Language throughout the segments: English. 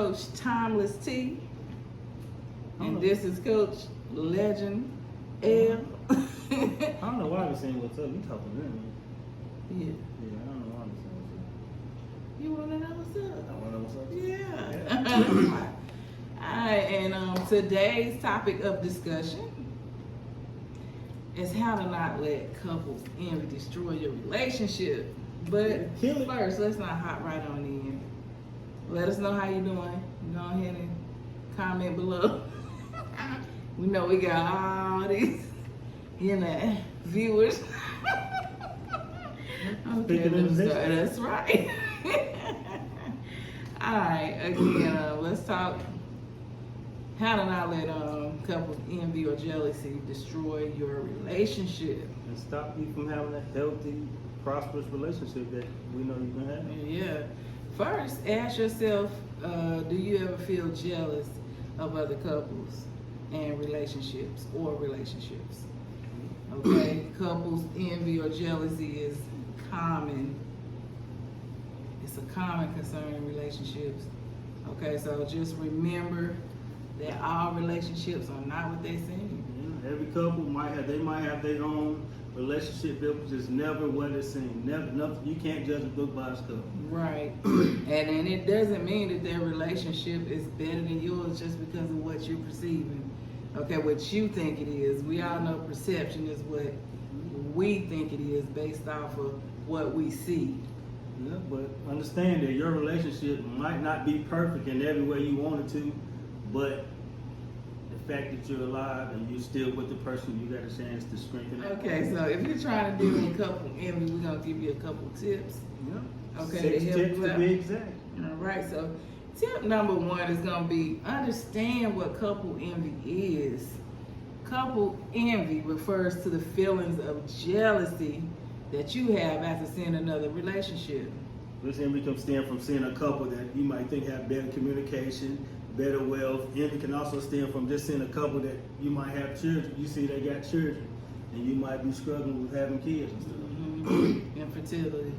Coach Timeless T, and this is Coach Legend L. I don't know why we're saying what's up. You talking to them? Yeah. Yeah, I don't know why we're saying what's up. You want to know what's up? I want to know what's up. Yeah. All right, and today's topic of discussion is how to not let couples envy destroy your relationship. But Kill it. first, let's not hop right on in. Let us know how you doing. Go ahead and comment below. We know we got all these, viewers. Okay, that's right. All right, again, let's talk how to not let couples envy or jealousy destroy your relationship. And stop you from having a healthy, prosperous relationship that we know you can have. Yeah. First, ask yourself, do you ever feel jealous of other couples and relationships or relationships? Okay, couples envy or jealousy is common. It's a common concern in relationships. Okay, so just remember that all relationships are not what they seem. Yeah, every couple might have their own relationship, but it's never what it seems. Never, nothing. You can't judge a book by its cover. Right, and it doesn't mean that their relationship is better than yours just because of what you're perceiving. Okay, what you think it is. We all know perception is what we think it is based off of what we see. Yeah, but understand that your relationship might not be perfect in every way you want it to, but the fact that you're alive and you're still with the person, you got a chance to strengthen it. Okay, so if you're trying to deal with couple envy, we're gonna give you a couple tips. Yeah. Okay, 6 to help tips you to out. be exact. All right, so tip number 1 is gonna be understand what couple envy is. Couple envy refers to the feelings of jealousy that you have after seeing another relationship. This envy can stem from seeing a couple that you might think have better communication, better wealth. Envy can also stem from just seeing a couple that you might have children. You see they got children, and you might be struggling with having kids and stuff. Mm-hmm. Infertility.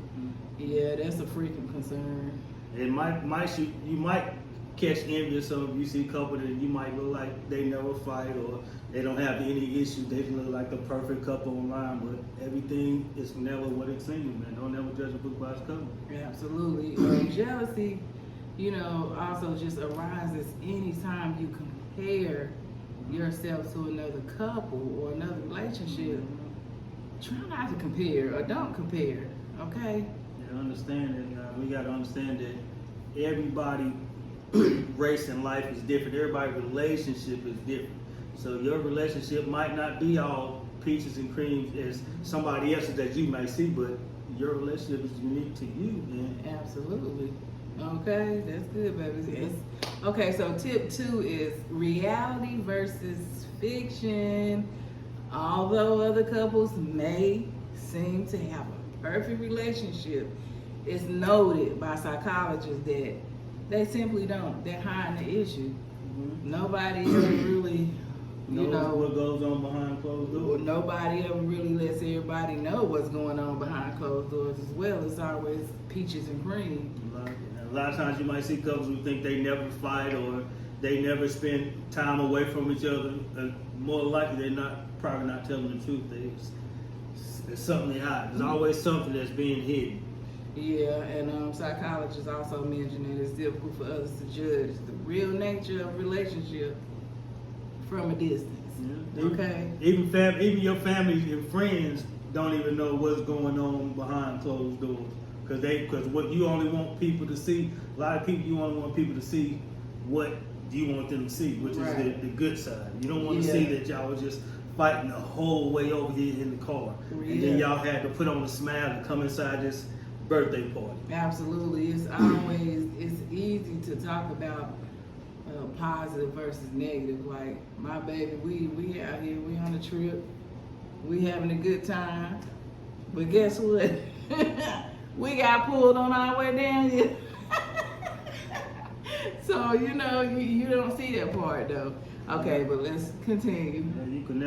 Yeah, that's a freaking concern. It you might catch envy of some. You see a couple that you might look like they never fight or they don't have any issues. They look like the perfect couple online, but everything is never what it seems, man. Don't ever judge a book by its cover. Absolutely. Jealousy, also just arises anytime you compare yourself to another couple or another relationship. Try not to compare or don't compare, okay? Yeah, understand that. We got to understand that everybody race in life is different. Everybody's relationship is different. So your relationship might not be all peaches and creams as somebody else's that you may see, but your relationship is unique to you, man. Absolutely. Okay, that's good, baby. Okay, so tip 2 is reality versus fiction. Although other couples may seem to have a perfect relationship, it's noted by psychologists that they simply don't. They're hiding the issue. Mm-hmm. Nobody ever really, knows what goes on behind closed doors. Nobody ever really lets everybody know what's going on behind closed doors as well. It's always peaches and cream. A lot of times you might see couples who think they never fight or they never spend time away from each other. More likely they're probably not telling the truth. There's something they hide. There's always something that's being hidden. Yeah, and psychologists also mention that it's difficult for others to judge the real nature of a relationship from a distance. Yeah. Okay? Even your family and friends don't even know what's going on behind closed doors. Because what you only want people to see, a lot of people, you only want people to see what you want them to see, which is the good side. You don't want to see that y'all was just fighting the whole way over here in the car. Yeah. And then y'all had to put on a smile and come inside this birthday party. Absolutely. It's easy to talk about positive versus negative. Like, my baby, we out here, we on a trip, we having a good time. But guess what? We got pulled on our way down here. So, you don't see that part though. Okay, but let's continue. Yeah, you could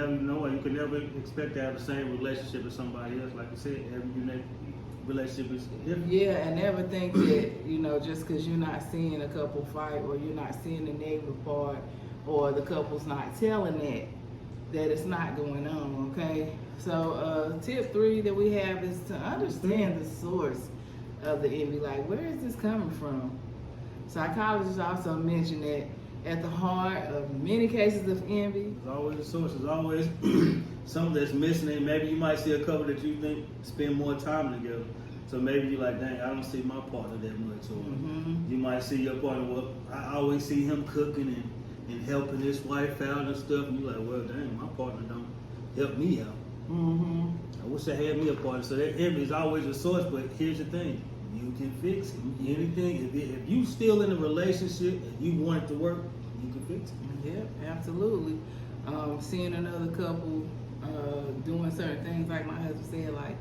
never expect to have the same relationship as somebody else. Like I said, relationship is different. Yeah, and never think that, you know, just because you're not seeing a couple fight or you're not seeing the negative part or the couple's not telling that it's not going on, okay? So tip 3 that we have is to understand the source of the envy. Like, where is this coming from? Psychologists also mention that at the heart of many cases of envy, There's always a source. There's always something that's missing, and maybe you might see a couple that you think spend more time together. So maybe you're like, dang, I don't see my partner that much. Or you might see your partner, well, I always see him cooking and helping his wife out and stuff. And you're like, well, dang, my partner don't help me out. I wish I had me a partner. So that envy is always a source, but here's the thing. You can fix it. Anything, if you still in a relationship and you want it to work, you can fix it. Yeah, absolutely. Seeing another couple doing certain things, like my husband said, like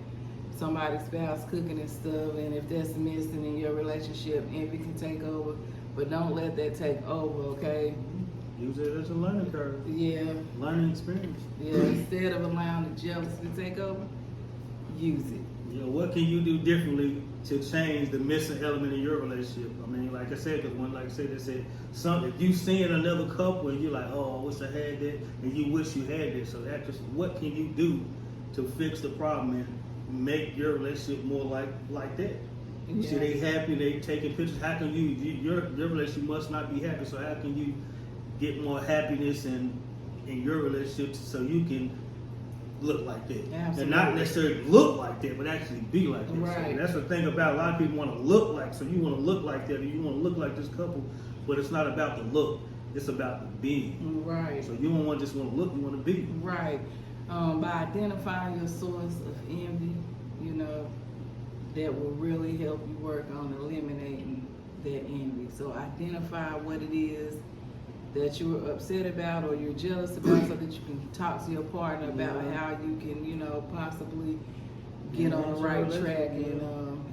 somebody's spouse cooking and stuff, and if that's missing in your relationship, envy can take over. But don't let that take over, okay? Use it as a learning curve. Yeah. Learning experience. Yeah. Instead of allowing the jealousy to take over, use it. Yeah, what can you do differently to change the missing element in your relationship? I mean, like I said, because one, like I said, they said something. If you seeing another couple and you're like, oh, I wish I had that, and you wish you had that. So that's just, what can you do to fix the problem and make your relationship more like that? You see, they happy, they taking pictures. How can your relationship must not be happy? So how can you get more happiness in your relationship so you can look like that? Absolutely. And not necessarily look like that, but actually be like that. Right. So that's the thing about a lot of people want to look like. So you want to look like that, and you want to look like this couple, but it's not about the look. It's about the being. Right. So you don't want just want to look, you want to be. Right. By identifying your source of envy, you know, that will really help you work on eliminating that envy. So identify what it is that you're upset about or you're jealous about, so that you can talk to your partner about how you can, you know, possibly get on the right track and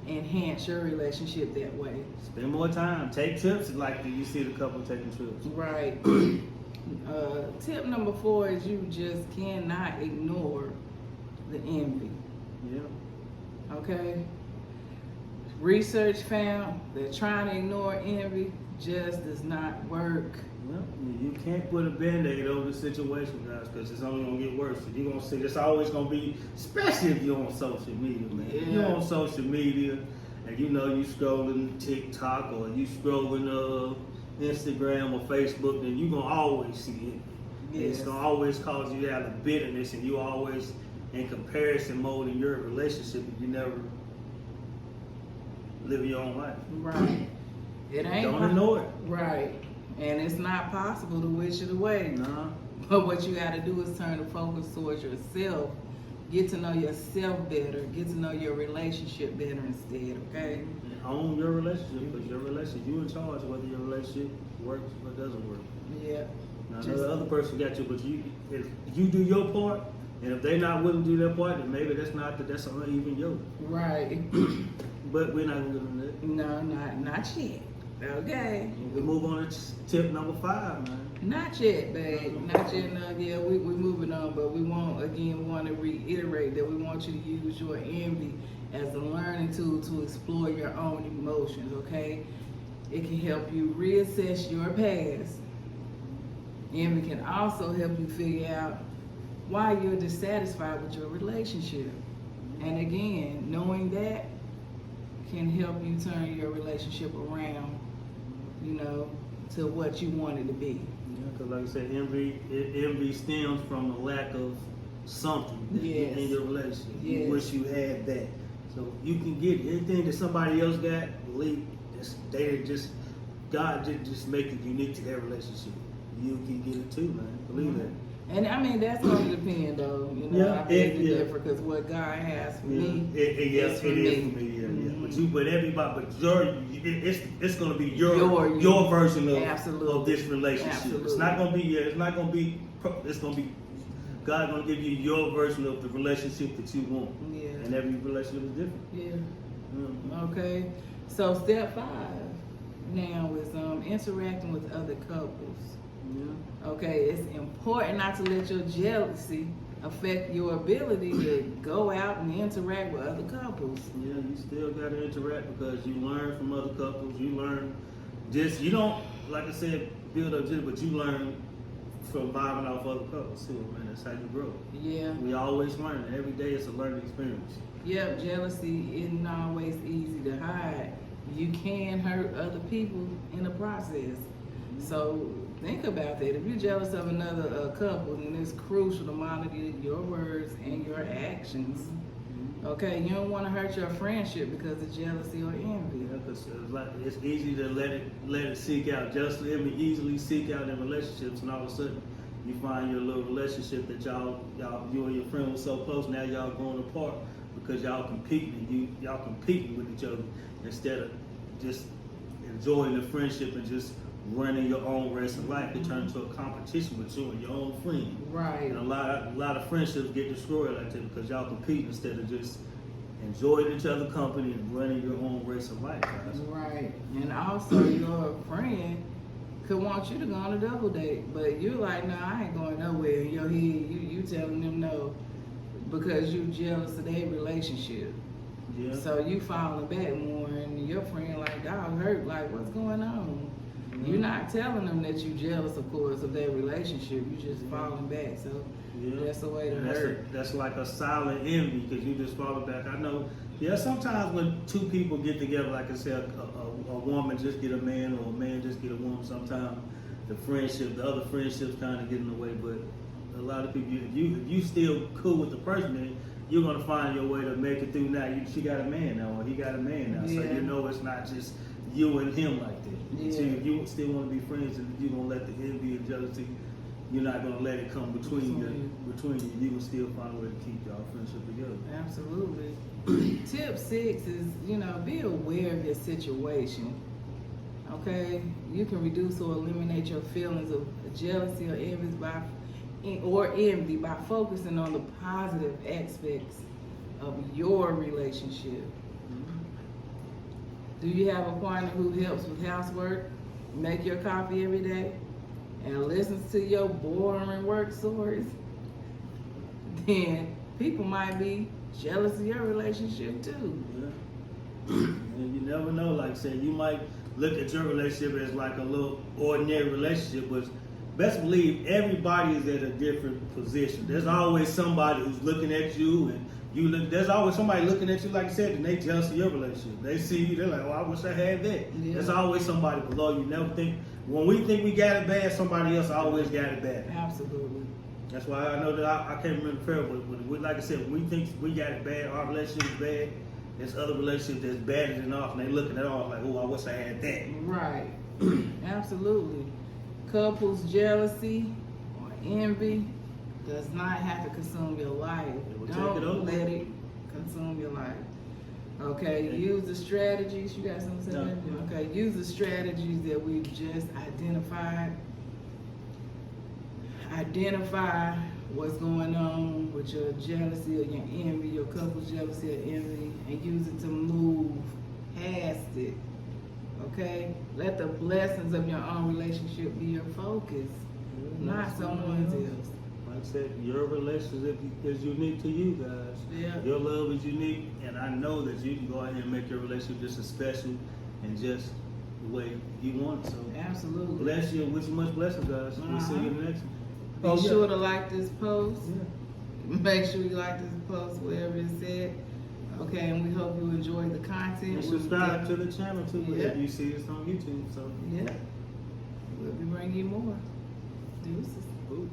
enhance your relationship that way. Spend more time. Take trips like you see the couple taking trips. Right. Tip number 4 is you just cannot ignore the envy. Yeah. Okay? Research found that trying to ignore envy just does not work. Well, you can't put a Band-Aid over the situation, guys, because it's only going to get worse. You're going to see, it's always going to be, especially if you're on social media, man. If you're on social media and you know you scrolling TikTok or you scrolling Instagram or Facebook, then you're going to always see it. Yes. It's going to always cause you to have a bitterness, and you always in comparison mode in your relationship, and you never live your own life. Right. It ain't. Don't ignore it. Right. And it's not possible to wish it away. No. But what you got to do is turn the focus towards yourself. Get to know yourself better. Get to know your relationship better instead, okay? And own your relationship, because your relationship, you in charge of whether your relationship works or doesn't work. Yeah. Now, the other person got you, but if you do your part, and if they're not willing to do their part, then maybe that's uneven yoke. Right. But we're not going to do that. No, not yet. Okay. We move on to tip number 5, man. Not yet, babe. Not yet. No, yeah, we're moving on, but we want to reiterate that we want you to use your envy as a learning tool to explore your own emotions, okay? It can help you reassess your past. Envy can also help you figure out why you're dissatisfied with your relationship. And again, knowing that can help you turn your relationship around, you know, to what you want it to be. Yeah, because like I said, envy stems from the lack of something in your relationship. You wish you had that. So you can get anything that somebody else got, believe God did just make it unique to their relationship. You can get it too, man. Believe that. And I mean, that's going to depend, though. You know, I beg to differ, because what God has for me is for me. But everybody, it's going to be your version of this relationship. Absolutely. It's not going to be. It's going to be. God's going to give you your version of the relationship that you want. Yeah. And every relationship is different. Yeah. Mm-hmm. Okay. So step 5 now is interacting with other couples. Yeah. Okay, it's important not to let your jealousy affect your ability to go out and interact with other couples. Yeah, you still got to interact because you learn from other couples. You learn just, you don't, like I said, build up just, but you learn from vibing off other couples too, man. That's how you grow. Yeah. We always learn. Every day it's a learning experience. Yep, jealousy isn't always easy to hide. You can hurt other people in the process. So think about that. If you're jealous of another couple, then it's crucial to monitor your words and your actions. Okay, you don't want to hurt your friendship because of jealousy or envy. Yeah, because it's easy to let it seek out. Jealousy, envy easily seek out in relationships, and all of a sudden you find your little relationship that you and your friend were so close. Now y'all going apart because y'all competing. Y'all competing with each other instead of just enjoying the friendship and just running your own race of life. It turns into a competition with you and your own friend. Right. And a lot of friendships get destroyed like that because y'all compete instead of just enjoying each other's company and running your own race of life, guys. Right. And also your friend could want you to go on a double date, but you're like, no, I ain't going nowhere. In your head, you telling them no because you jealous of their relationship. Yeah. So you falling back more, and your friend like, dog hurt, like, what's going on? Mm-hmm. You're not telling them that you jealous, of course, of their relationship. You just falling back. So that's the way to And hurt. that's like a silent envy because you just falling back. I know. Yeah, sometimes when two people get together, like I said, a woman just get a man or a man just get a woman. Sometimes the other friendships kind of get in the way. But a lot of people, if you still cool with the person, then you're gonna find your way to make it through. Now she got a man now, or he got a man now, so you know it's not just you and him like that. Yeah. So if you still want to be friends, and you're gonna let the envy and jealousy, you're not gonna let it come between you. You can still find a way to keep y'all friendship together. Absolutely. Tip 6 is, be aware of your situation. Okay? You can reduce or eliminate your feelings of jealousy or envy by focusing on the positive aspects of your relationship. Do you have a partner who helps with housework, make your coffee every day, and listens to your boring work stories? Then people might be jealous of your relationship too. Yeah. And you never know, like I said, you might look at your relationship as like a little ordinary relationship, but best believe everybody is at a different position. There's always somebody who's looking at you, and there's always somebody looking at you, like I said, and they jealous of your relationship. They see you, they're like, oh, I wish I had that. Yeah. There's always somebody below you. Never think, when we think we got it bad, somebody else always got it bad. Absolutely. That's why I know that I can't remember the prayer, but like I said, when we think we got it bad, our relationship is bad, there's other relationships that's badder than ours, and they looking at ours like, oh, I wish I had that. Right. Absolutely. Couples jealousy or envy does not have to consume your life. Don't let it consume your life. Okay, use the strategies. You got something to say? No. Okay, use the strategies that we've just identified. Identify what's going on with your jealousy or your envy, your couple's jealousy or envy, and use it to move past it. Okay? Let the blessings of your own relationship be your focus, not someone else. Like I said, your relationship is unique to you guys. Yeah. Your love is unique, and I know that you can go ahead and make your relationship just as special and just the way you want it. So Absolutely. bless you and wish you much blessings, guys. We'll see you in the next one. Be sure to like this post. Yeah. Make sure you like this post, wherever it's at. Okay, and we hope you enjoy the content. And subscribe to the channel too if you see this on YouTube. So yeah, we'll be bringing you more. Deuces. Ooh.